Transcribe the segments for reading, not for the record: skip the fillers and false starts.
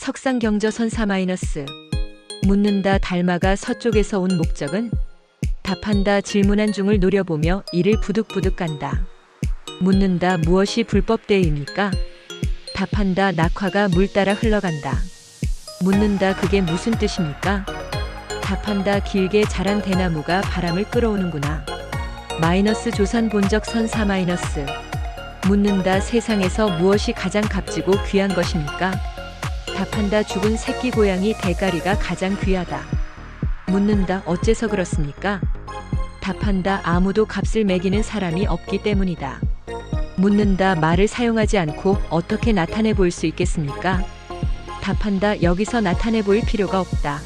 석상경저선 4 마이너스. 묻는다 달마가 서쪽에서 온 목적은? 답한다 질문한 중을 노려보며 이를 부득부득 간다. 묻는다 무엇이 불법대입니까? 답한다 낙화가 물 따라 흘러간다. 묻는다 그게 무슨 뜻입니까? 답한다 길게 자란 대나무가 바람을 끌어오는구나. 마이너스 조선 본적 선 4 마이너스. 묻는다 세상에서 무엇이 가장 값지고 귀한 것입니까? 답한다 죽은 새끼 고양이 대가리가 가장 귀하다. 묻는다 어째서 그렇습니까? 답한다 아무도 값을 매기는 사람이 없기 때문이다. 묻는다 말을 사용하지 않고 어떻게 나타내 보일 수 있겠습니까? 답한다 여기서 나타내 보일 필요가 없다.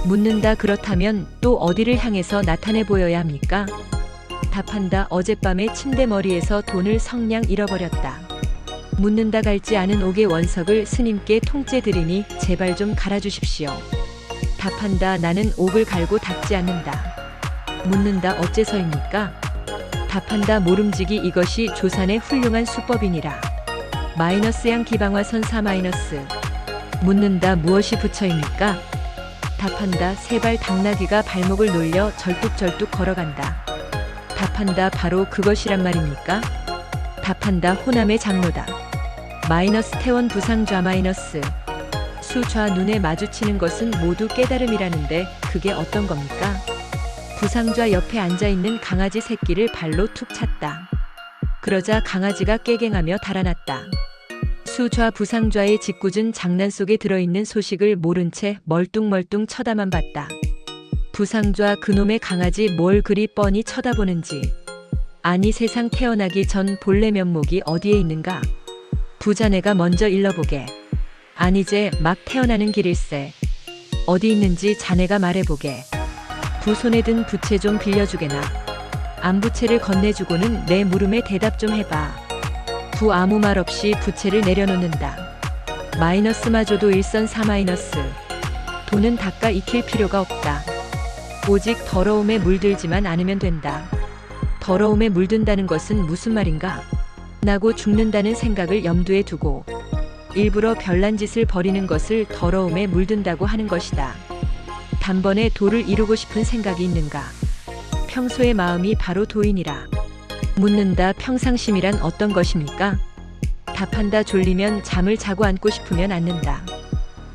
묻는다 그렇다면 또 어디를 향해서 나타내 보여야 합니까? 답한다 어젯밤에 침대 머리에서 돈을 성냥 잃어버렸다. 묻는다 갈지 않은 옥의 원석을 스님께 통째 드리니 제발 좀 갈아주십시오. 답한다 나는 옥을 갈고 닦지 않는다. 묻는다 어째서입니까? 답한다 모름지기 이것이 조산의 훌륭한 수법이니라. 마이너스 양 기방화선 4 마이너스. 묻는다 무엇이 부처입니까? 답한다 세발 당나귀가 발목을 놀려 절뚝절뚝 걸어간다. 답한다 바로 그것이란 말입니까? 답한다 호남의 장로다. 마이너스 태원 부상 좌 마이너스. 수좌 눈에 마주치는 것은 모두 깨달음이라는데 그게 어떤 겁니까? 부상좌 옆에 앉아있는 강아지 새끼를 발로 툭 찼다. 그러자 강아지가 깨갱하며 달아났다. 수좌 부상좌의 짓궂은 장난 속에 들어있는 소식을 모른 채 멀뚱멀뚱 쳐다만 봤다. 부상좌 그놈의 강아지 뭘 그리 뻔히 쳐다보는지. 아니 세상 태어나기 전 본래 면목이 어디에 있는가? 부자네가 먼저 일러보게. 아니제 막 태어나는 길일세. 어디 있는지 자네가 말해보게. 부 손에 든 부채 좀 빌려주게나. 안부채를 건네주고는 내 물음에 대답 좀 해봐. 부 아무 말 없이 부채를 내려놓는다. 마이너스마저도 일선 4 마이너스. 돈은 닦아 익힐 필요가 없다. 오직 더러움에 물들지만 않으면 된다. 더러움에 물든다는 것은 무슨 말인가? 나고 죽는다는 생각을 염두에 두고 일부러 별난 짓을 벌이는 것을 더러움에 물든다고 하는 것이다. 단번에 도를 이루고 싶은 생각이 있는가? 평소의 마음이 바로 도인이라. 묻는다 평상심이란 어떤 것입니까? 답한다 졸리면 잠을 자고 앉고 싶으면 앉는다.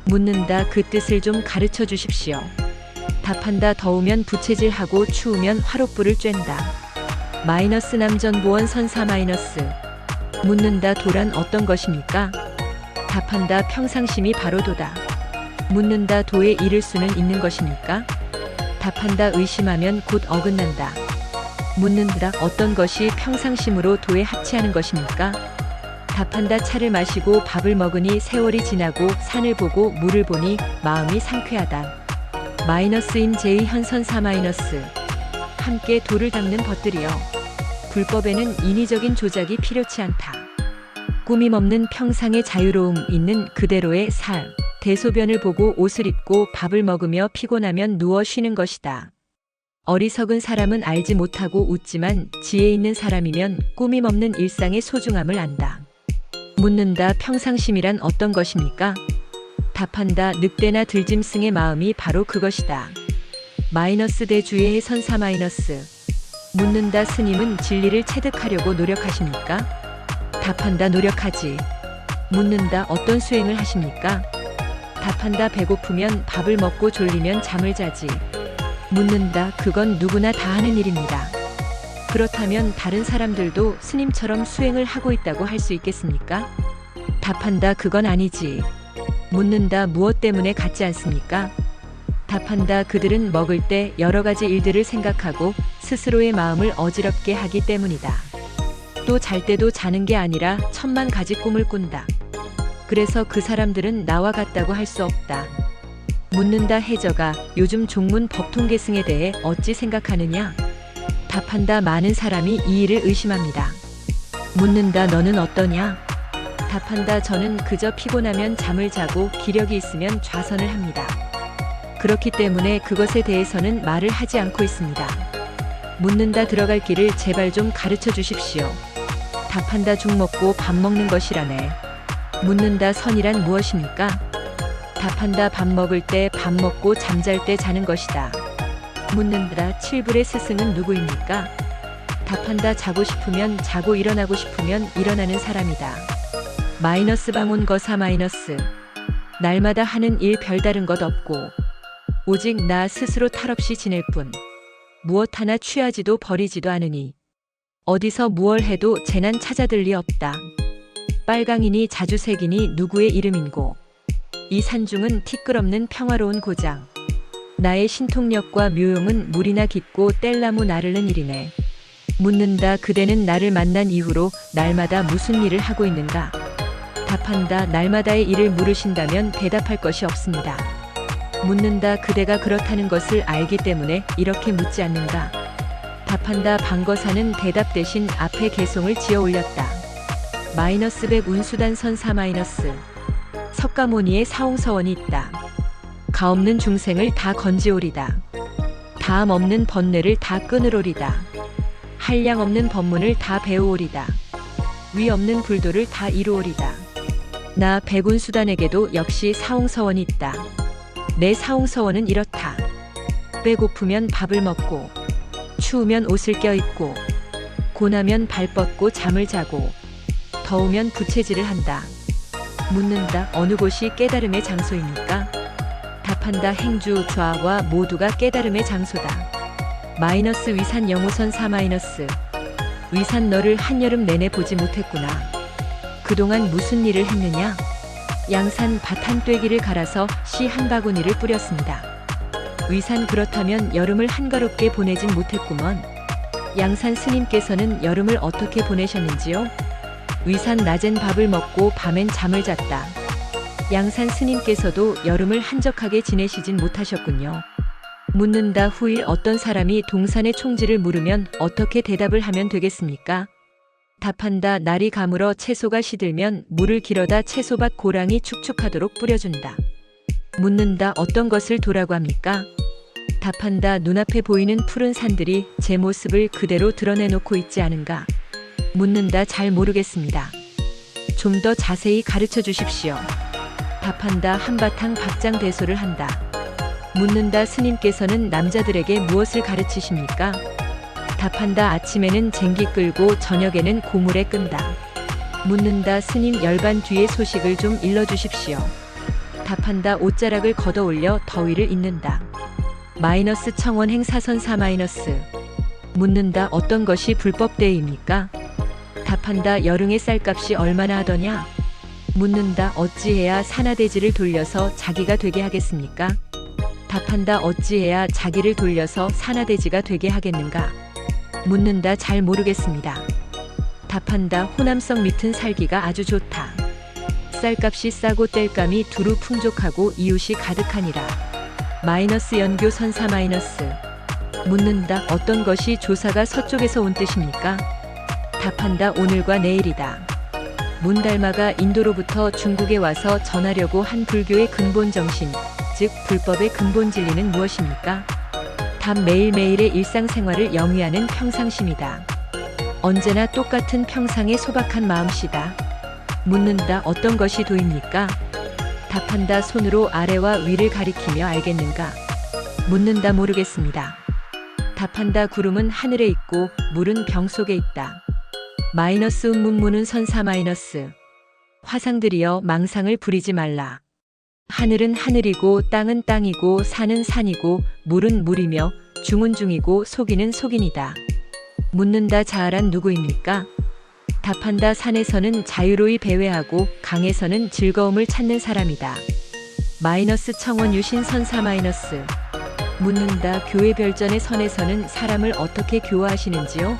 묻는다 그 뜻을 좀 가르쳐 주십시오. 답한다 더우면 부채질하고 추우면 화롯불을 쬐다. 마이너스 남전보원 선 4 마이너스. 묻는다 도란 어떤 것입니까? 답한다 평상심이 바로 도다. 묻는다 도에 이를 수는 있는 것입니까? 답한다 의심하면 곧 어긋난다. 묻는다 어떤 것이 평상심으로 도에 합치하는 것입니까? 답한다 차를 마시고 밥을 먹으니 세월이 지나고 산을 보고 물을 보니 마음이 상쾌하다. 마이너스임 제2 현선 4 마이너스. 함께 도를 닦는 벗들이여. 불법에는 인위적인 조작이 필요치 않다. 꾸밈 없는 평상의 자유로움 있는 그대로의 삶. 대소변을 보고 옷을 입고 밥을 먹으며 피곤하면 누워 쉬는 것이다. 어리석은 사람은 알지 못하고 웃지만 지혜 있는 사람이면 꾸밈 없는 일상의 소중함을 안다. 묻는다 평상심이란 어떤 것입니까? 답한다 늑대나 들짐승의 마음이 바로 그것이다. 마이너스 대주의의 선 4 마이너스. 묻는다 스님은 진리를 체득하려고 노력하십니까? 답한다 노력하지. 묻는다 어떤 수행을 하십니까? 답한다 배고프면 밥을 먹고 졸리면 잠을 자지. 묻는다 그건 누구나 다 하는 일입니다. 그렇다면 다른 사람들도 스님처럼 수행을 하고 있다고 할 수 있겠습니까? 답한다 그건 아니지. 묻는다 무엇 때문에 같지 않습니까? 답한다 그들은 먹을 때 여러 가지 일들을 생각하고 스스로의 마음을 어지럽게 하기 때문이다. 또 잘 때도 자는 게 아니라 천만 가지 꿈을 꾼다. 그래서 그 사람들은 나와 같다고 할 수 없다. 묻는다 해저가 요즘 종문 법통계승에 대해 어찌 생각하느냐? 답한다 많은 사람이 이 일을 의심합니다. 묻는다 너는 어떠냐? 답한다 저는 그저 피곤하면 잠을 자고 기력이 있으면 좌선을 합니다. 그렇기 때문에 그것에 대해서는 말을 하지 않고 있습니다. 묻는다 들어갈 길을 제발 좀 가르쳐 주십시오. 답한다 죽 먹고 밥 먹는 것이라네. 묻는다 선이란 무엇입니까? 답한다. 밥 먹을 때, 밥 먹고 잠잘 때 자는 것이다. 묻는다. 칠불의 스승은 누구입니까? 답한다. 자고 싶으면 자고 일어나고 싶으면 일어나는 사람이다. 마이너스 방온 거사 마이너스. 날마다 하는 일 별다른 것 없고 오직 나 스스로 탈없이 지낼 뿐 무엇 하나 취하지도 버리지도 않으니 어디서 무얼 해도 재난 찾아들 리 없다. 빨강이니 자주색이니 누구의 이름인고 이 산중은 티끌없는 평화로운 고장. 나의 신통력과 묘용은 물이나 깊고 뗄나무 나르는 일이네. 묻는다. 그대는 나를 만난 이후로 날마다 무슨 일을 하고 있는가? 답한다. 날마다의 일을 물으신다면 대답할 것이 없습니다. 묻는다. 그대가 그렇다는 것을 알기 때문에 이렇게 묻지 않는가? 답한다. 방거사는 대답 대신 앞에 개송을 지어 올렸다. 마이너스 100 운수단선 4 마이너스. 석가모니의 사홍서원이 있다. 가없는 중생을 다 건지오리다. 다음 없는 번뇌를 다 끊으오리다. 한량 없는 법문을 다 배우오리다. 위 없는 불도를 다 이루오리다. 나 백운수단에게도 역시 사홍서원이 있다. 내 사홍서원은 이렇다. 배고프면 밥을 먹고 추우면 옷을 껴입고 고나면 발 뻗고 잠을 자고 더우면 부채질을 한다. 묻는다. 어느 곳이 깨달음의 장소입니까? 답한다. 행주 좌와 모두가 깨달음의 장소다. 마이너스 위산 영호선 4 마이너스. 위산 너를 한여름 내내 보지 못했구나. 그동안 무슨 일을 했느냐? 양산 밭 한 떼기를 갈아서 씨 한 바구니를 뿌렸습니다. 위산 그렇다면 여름을 한가롭게 보내진 못했구먼. 양산 스님께서는 여름을 어떻게 보내셨는지요? 위산 낮엔 밥을 먹고 밤엔 잠을 잤다. 양산 스님께서도 여름을 한적하게 지내시진 못하셨군요. 묻는다. 후일 어떤 사람이 동산의 총지를 물으면 어떻게 대답을 하면 되겠습니까? 답한다. 날이 가물어 채소가 시들면 물을 길어다 채소밭 고랑이 축축하도록 뿌려준다. 묻는다. 어떤 것을 도라고 합니까? 답한다. 눈앞에 보이는 푸른 산들이 제 모습을 그대로 드러내놓고 있지 않은가? 묻는다. 잘 모르겠습니다. 좀 더 자세히 가르쳐 주십시오. 답한다. 한바탕 박장대소를 한다. 묻는다. 스님께서는 남자들에게 무엇을 가르치십니까? 답한다. 아침에는 쟁기 끌고 저녁에는 고물에 끈다. 묻는다. 스님 열반 뒤의 소식을 좀 일러주십시오. 답한다. 옷자락을 걷어 올려 더위를 잊는다. 마이너스 청원행 사선 4 마이너스. 묻는다. 어떤 것이 불법대입니까? 답한다. 여릉의 쌀값이 얼마나 하더냐? 묻는다. 어찌해야 산하대지를 돌려서 자기가 되게 하겠습니까? 답한다. 어찌해야 자기를 돌려서 산하대지가 되게 하겠는가? 묻는다. 잘 모르겠습니다. 답한다. 호남성 밑은 살기가 아주 좋다. 쌀값이 싸고 땔감이 두루 풍족하고 이웃이 가득하니라. 마이너스 연교선 4 마이너스. 묻는다. 어떤 것이 조사가 서쪽에서 온 뜻입니까? 답한다. 오늘과 내일이다. 문달마가 인도로부터 중국에 와서 전하려고 한 불교의 근본 정신, 즉 불법의 근본 진리는 무엇입니까? 답. 매일매일의 일상생활을 영위하는 평상심이다. 언제나 똑같은 평상의 소박한 마음씨다. 묻는다. 어떤 것이 도입니까? 답한다. 손으로 아래와 위를 가리키며 알겠는가? 묻는다. 모르겠습니다. 답한다. 구름은 하늘에 있고 물은 병 속에 있다. 마이너스 문무는 선사 마이너스. 화상들이여 망상을 부리지 말라. 하늘은 하늘이고 땅은 땅이고 산은 산이고 물은 물이며 중은 중이고 속이는 속인이다. 묻는다. 자아란 누구입니까? 답한다. 산에서는 자유로이 배회하고 강에서는 즐거움을 찾는 사람이다. 마이너스 청원 유신 선사 마이너스. 묻는다. 교회 별전의 선에서는 사람을 어떻게 교화하시는지요?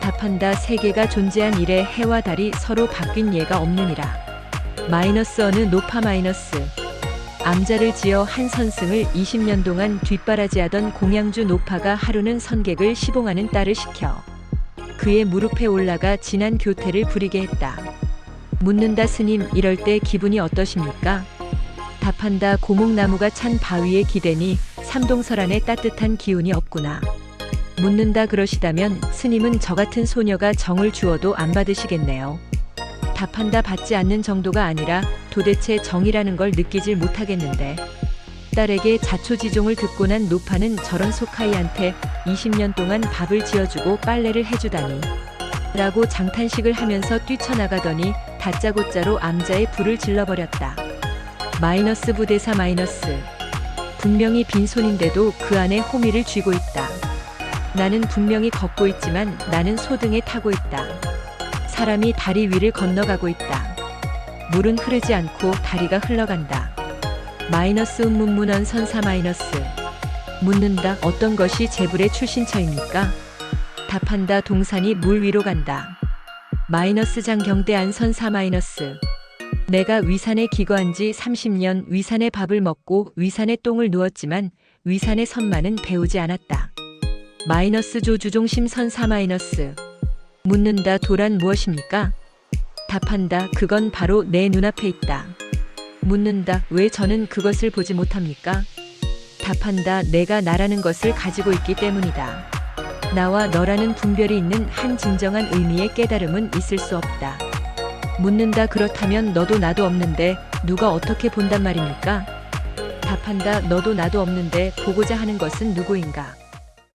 답한다. 세계가 존재한 이래 해와 달이 서로 바뀐 예가 없느니라. 마이너스 어느 노파 마이너스. 암자를 지어 한 선승을 20년 동안 뒷바라지하던 공양주 노파가 하루는 선객을 시봉하는 딸을 시켜 그의 무릎에 올라가 진한 교태를 부리게 했다. 묻는다. 스님, 이럴 때 기분이 어떠십니까? 답한다. 고목나무가 찬 바위에 기대니 삼동설안에 따뜻한 기운이 없구나. 묻는다. 그러시다면 스님은 저 같은 소녀가 정을 주어도 안 받으시겠네요. 답한다 받지 않는 정도가 아니라 도대체 정이라는 걸 느끼질 못하겠는데. 딸에게 자초지종을 듣고 난 노파는 저런 속하이한테 20년 동안 밥을 지어주고 빨래를 해주다니 라고 장탄식을 하면서 뛰쳐나가더니 다짜고짜로 암자의 불을 질러버렸다. 마이너스 부대사 마이너스. 분명히 빈손인데도 그 안에 호미를 쥐고 있다. 나는 분명히 걷고 있지만 나는 소등에 타고 있다. 사람이 다리 위를 건너가고 있다. 물은 흐르지 않고 다리가 흘러간다. 마이너스 문문원 선사 마이너스. 묻는다. 어떤 것이 재불의 출신처입니까? 답한다. 동산이 물 위로 간다. 마이너스 장경대안 선사 마이너스. 내가 위산에 기거한 지 30년 위산의 밥을 먹고 위산의 똥을 누웠지만 위산의 선만은 배우지 않았다. 마이너스 조주종심 선사 마이너스. 묻는다. 도란 무엇입니까? 답한다. 그건 바로 내 눈앞에 있다. 묻는다. 왜 저는 그것을 보지 못합니까? 답한다. 내가 나라는 것을 가지고 있기 때문이다. 나와 너라는 분별이 있는 한 진정한 의미의 깨달음은 있을 수 없다. 묻는다. 그렇다면 너도 나도 없는데 누가 어떻게 본단 말입니까? 답한다. 너도 나도 없는데 보고자 하는 것은 누구인가?